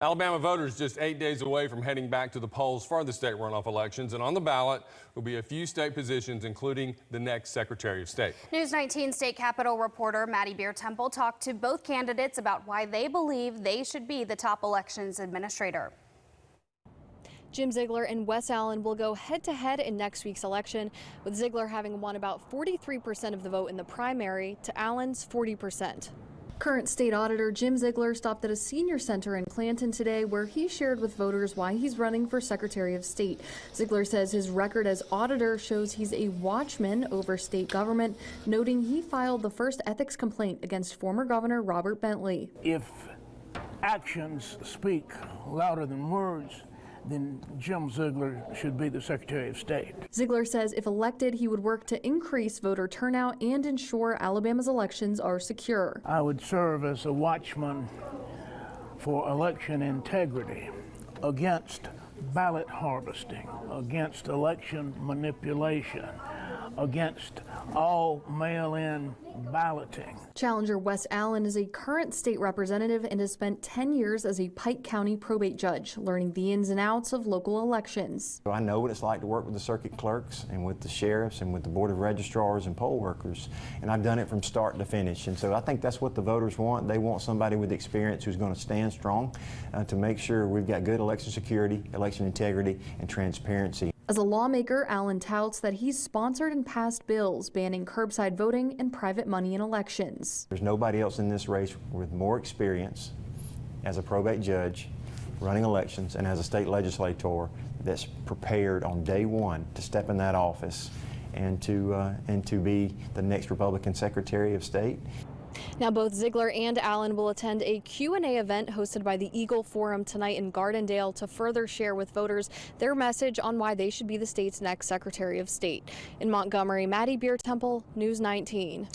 Alabama voters just 8 days away from heading back to the polls for the state runoff elections, and on the ballot will be a few state positions, including the next Secretary of State. News 19 State Capitol reporter Maddie Beer Temple talked to both candidates about why they believe they should be the top elections administrator. Jim Ziegler and Wes Allen will go head-to-head in next week's election, with Ziegler having won about 43% of the vote in the primary to Allen's 40%. Current state auditor Jim Ziegler stopped at a senior center in Clanton today where he shared with voters why he's running for Secretary of State. Ziegler says his record as auditor shows he's a watchman over state government, noting he filed the first ethics complaint against former Governor Robert Bentley. If actions speak louder than words, then Jim Ziegler should be the Secretary of State. Ziegler says if elected, he would work to increase voter turnout and ensure Alabama's elections are secure. I would serve as a watchman for election integrity, against ballot harvesting, against election manipulation, against all mail-in balloting. Challenger Wes Allen is a current state representative and has spent 10 years as a Pike County probate judge, learning the ins and outs of local elections. I know what it's like to work with the circuit clerks and with the sheriffs and with the board of registrars and poll workers, and I've done it from start to finish. And so I think that's what the voters want. They want somebody with experience who's going to stand strong to make sure we've got good election security, election integrity, and transparency. As a lawmaker, Allen touts that he's sponsored and passed bills banning curbside voting and private money in elections. There's nobody else in this race with more experience as a probate judge, running elections, and as a state legislator that's prepared on day one to step in that office and to be the next Republican Secretary of State. Now, both Ziegler and Allen will attend a Q&A event hosted by the Eagle Forum tonight in Gardendale to further share with voters their message on why they should be the state's next Secretary of State. In Montgomery, Maddie Beer Temple, News 19.